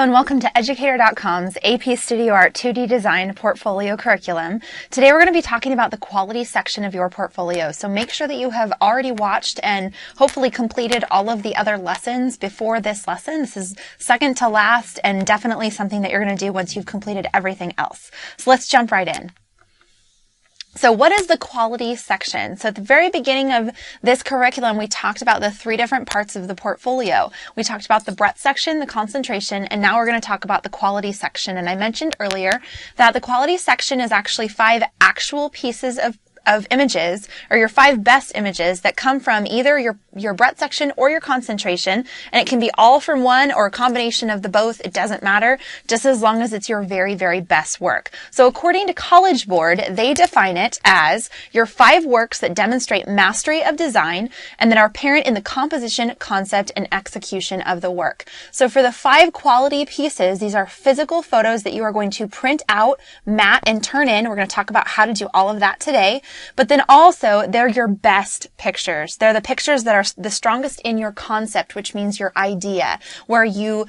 Hello and welcome to Educator.com's AP Studio Art 2D Design Portfolio Curriculum. Today we're going to be talking about the quality section of your portfolio. So make sure that you have already watched and hopefully completed all of the other lessons before this lesson. This is second to last and definitely something that you're going to do once you've completed everything else. So let's jump right in. So what is the quality section? So at the very beginning of this curriculum, we talked about the three different parts of the portfolio. We talked about the breadth section, the concentration, and now we're going to talk about the quality section. And I mentioned earlier that the quality section is actually 5 actual pieces of images, or your 5 best images that come from either your breadth section or your concentration, and it can be all from one or a combination of the both. It doesn't matter, just as long as it's your very, very best work. So according to College Board, they define it as your 5 works that demonstrate mastery of design and that are apparent in the composition, concept, and execution of the work. So for the 5 quality pieces, these are physical photos that you are going to print out, mat, and turn in. We're going to talk about how to do all of that today. But then also, they're your best pictures. They're the pictures that are the strongest in your concept, which means your idea, where you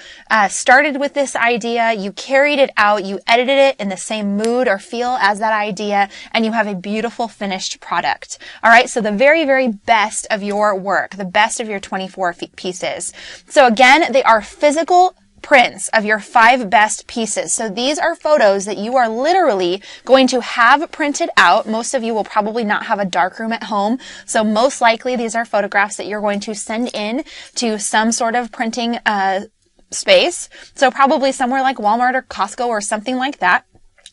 started with this idea, you carried it out, you edited it in the same mood or feel as that idea, and you have a beautiful finished product. All right, so the very, very best of your work, the best of your 24 pieces. So again, they are physical prints of your 5 best pieces. So these are photos that you are literally going to have printed out. Most of you will probably not have a darkroom at home. So most likely these are photographs that you're going to send in to some sort of printing space. So probably somewhere like Walmart or Costco or something like that.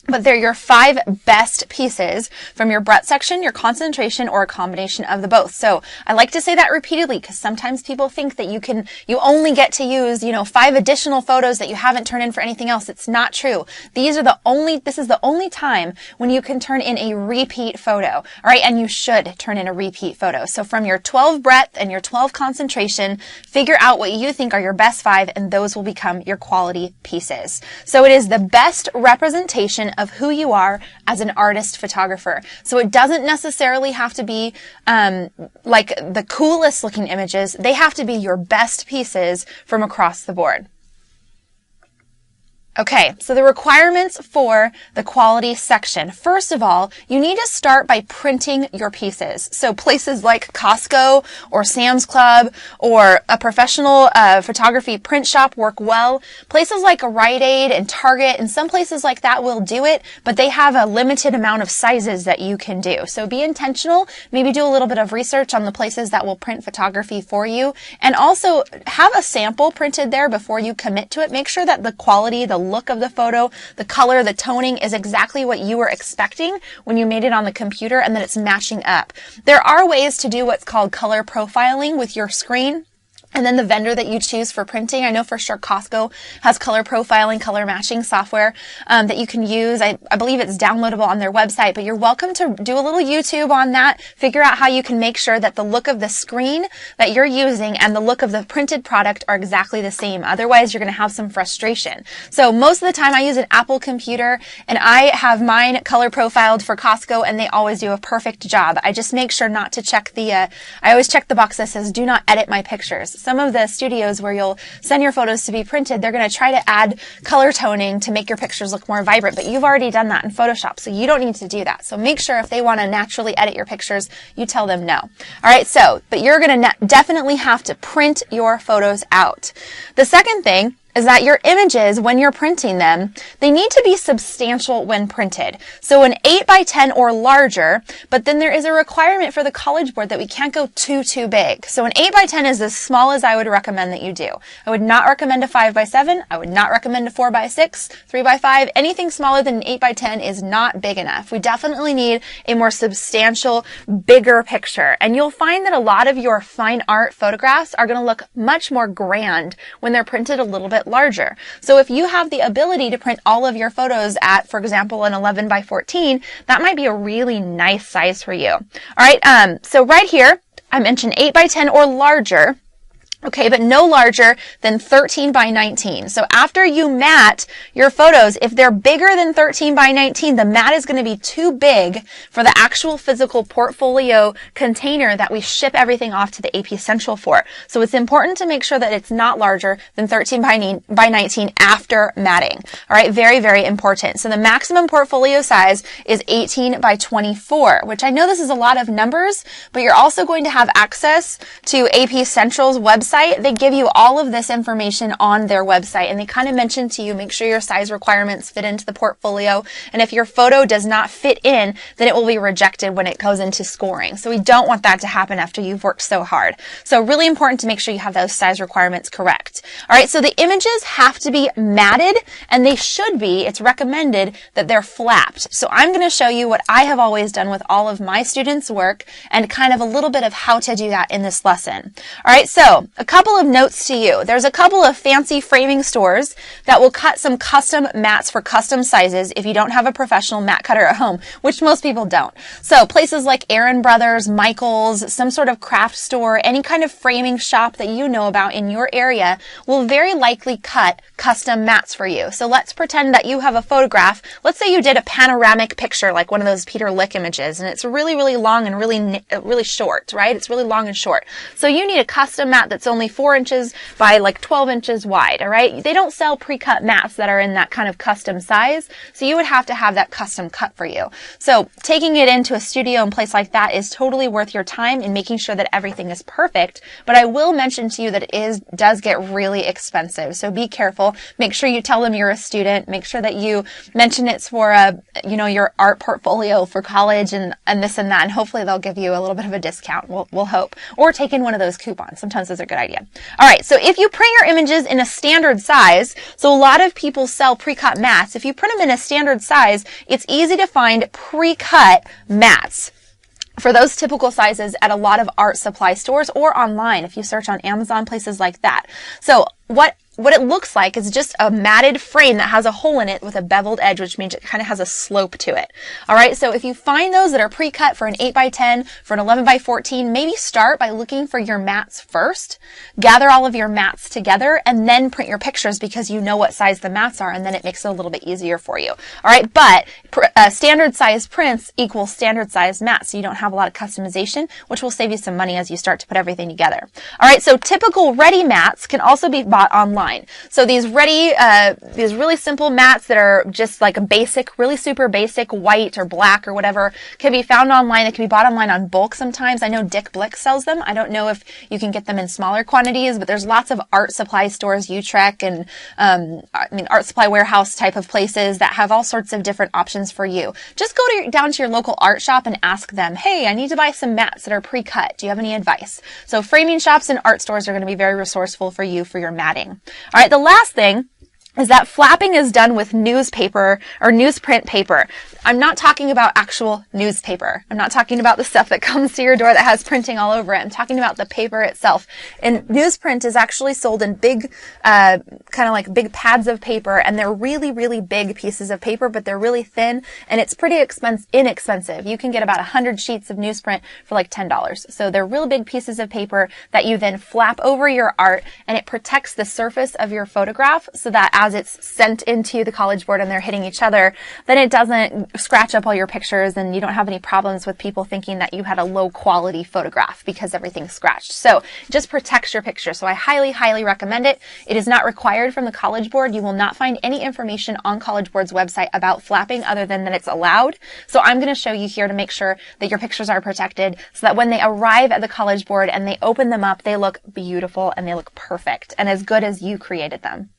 But they're your 5 best pieces from your breadth section, your concentration, or a combination of the both. So I like to say that repeatedly because sometimes people think that you only get to use, 5 additional photos that you haven't turned in for anything else. It's not true. This is the only time when you can turn in a repeat photo. All right. And you should turn in a repeat photo. So from your 12 breadth and your 12 concentration, figure out what you think are your best 5, and those will become your quality pieces. So it is the best representation of who you are as an artist photographer. So it doesn't necessarily have to be like the coolest looking images. They have to be your best pieces from across the board. Okay, so the requirements for the quality section. First of all, you need to start by printing your pieces. So places like Costco or Sam's Club or a professional photography print shop work well. Places like Rite Aid and Target and some places like that will do it, but they have a limited amount of sizes that you can do. So be intentional, maybe do a little bit of research on the places that will print photography for you, and also have a sample printed there before you commit to it. Make sure that the quality, the look of the photo, the color, the toning is exactly what you were expecting when you made it on the computer and that it's matching up. There are ways to do what's called color profiling with your screen. And then the vendor that you choose for printing. I know for sure Costco has color profiling, color matching software that you can use. I believe it's downloadable on their website, but you're welcome to do a little YouTube on that. Figure out how you can make sure that the look of the screen that you're using and the look of the printed product are exactly the same. Otherwise, you're going to have some frustration. So most of the time I use an Apple computer and I have mine color profiled for Costco and they always do a perfect job. I just make sure not to check I always check the box that says do not edit my pictures. Some of the studios where you'll send your photos to be printed, they're going to try to add color toning to make your pictures look more vibrant, but you've already done that in Photoshop, so you don't need to do that. So make sure if they want to naturally edit your pictures, you tell them no. All right, but you're going to definitely have to print your photos out. The second thing is that your images, when you're printing them, they need to be substantial when printed. So an 8x10 or larger, but then there is a requirement for the College Board that we can't go too big. So an 8x10 is as small as I would recommend that you do. I would not recommend a 5x7. I would not recommend a 4x6, 3x5. Anything smaller than an 8x10 is not big enough. We definitely need a more substantial, bigger picture. And you'll find that a lot of your fine art photographs are going to look much more grand when they're printed a little bit larger. So if you have the ability to print all of your photos at, for example, an 11x14, that might be a really nice size for you. All right. So right here, I mentioned 8x10 or larger. Okay, but no larger than 13 by 19. So after you mat your photos, if they're bigger than 13 by 19, the mat is going to be too big for the actual physical portfolio container that we ship everything off to the AP Central for. So it's important to make sure that it's not larger than 13 by 19 after matting. All right, very, very important. So the maximum portfolio size is 18 by 24, which I know this is a lot of numbers, but you're also going to have access to AP Central's website. They give you all of this information on their website, and they kind of mention to you, make sure your size requirements fit into the portfolio. And if your photo does not fit in, then it will be rejected when it goes into scoring. So we don't want that to happen after you've worked so hard. So really important to make sure you have those size requirements correct. All right, so the images have to be matted, and they should be, it's recommended that they're flapped. So I'm going to show you what I have always done with all of my students' work and kind of a little bit of how to do that in this lesson. All right, so a couple of notes to you. There's a couple of fancy framing stores that will cut some custom mats for custom sizes if you don't have a professional mat cutter at home, which most people don't. So places like Aaron Brothers, Michael's, some sort of craft store, any kind of framing shop that you know about in your area will very likely cut custom mats for you. So let's pretend that you have a photograph. Let's say you did a panoramic picture like one of those Peter Lick images, and it's really, really long and really short, right? It's really long and short. So you need a custom mat that's only 4 inches by like 12 inches wide, all right? They don't sell pre-cut mats that are in that kind of custom size, so you would have to have that custom cut for you. So taking it into a studio and place like that is totally worth your time in making sure that everything is perfect, but I will mention to you that it does get really expensive, so be careful. Make sure you tell them you're a student. Make sure that you mention it's for your art portfolio for college and this and that, and hopefully they'll give you a little bit of a discount. We'll hope. Or take in one of those coupons. Sometimes those are a good idea. All right, so if you print your images in a standard size, so a lot of people sell pre-cut mats. If you print them in a standard size, it's easy to find pre-cut mats for those typical sizes at a lot of art supply stores or online if you search on Amazon, places like that. So what it looks like is just a matted frame that has a hole in it with a beveled edge, which means it kind of has a slope to it. All right, so if you find those that are pre-cut for an 8 by 10, for an 11 by 14, maybe start by looking for your mats first. Gather all of your mats together and then print your pictures because you know what size the mats are, and then it makes it a little bit easier for you. All right, but standard size prints equals standard size mats, so you don't have a lot of customization, which will save you some money as you start to put everything together. All right, so typical ready mats can also be bought online. So these really simple mats that are just like a basic, really super basic white or black or whatever can be found online. It can be bought online on bulk sometimes. I know Dick Blick sells them. I don't know if you can get them in smaller quantities, but there's lots of art supply stores, Utrecht and art supply warehouse type of places that have all sorts of different options for you. Just go down to your local art shop and ask them, hey, I need to buy some mats that are pre-cut. Do you have any advice? So framing shops and art stores are going to be very resourceful for you for your matting. All right, the last thing is that flapping is done with newspaper or newsprint paper. I'm not talking about actual newspaper. I'm not talking about the stuff that comes to your door that has printing all over it. I'm talking about the paper itself. And newsprint is actually sold in big, kind of like big pads of paper, and they're really, really big pieces of paper, but they're really thin, and it's pretty inexpensive. You can get about 100 sheets of newsprint for like $10. So they're really big pieces of paper that you then flap over your art, and it protects the surface of your photograph so that as it's sent into the College Board and they're hitting each other, then it doesn't scratch up all your pictures and you don't have any problems with people thinking that you had a low quality photograph because everything's scratched. So it just protects your picture. So I highly, highly recommend it. It is not required from the College Board. You will not find any information on College Board's website about flapping other than that it's allowed. So I'm going to show you here to make sure that your pictures are protected so that when they arrive at the College Board and they open them up, they look beautiful and they look perfect and as good as you created them.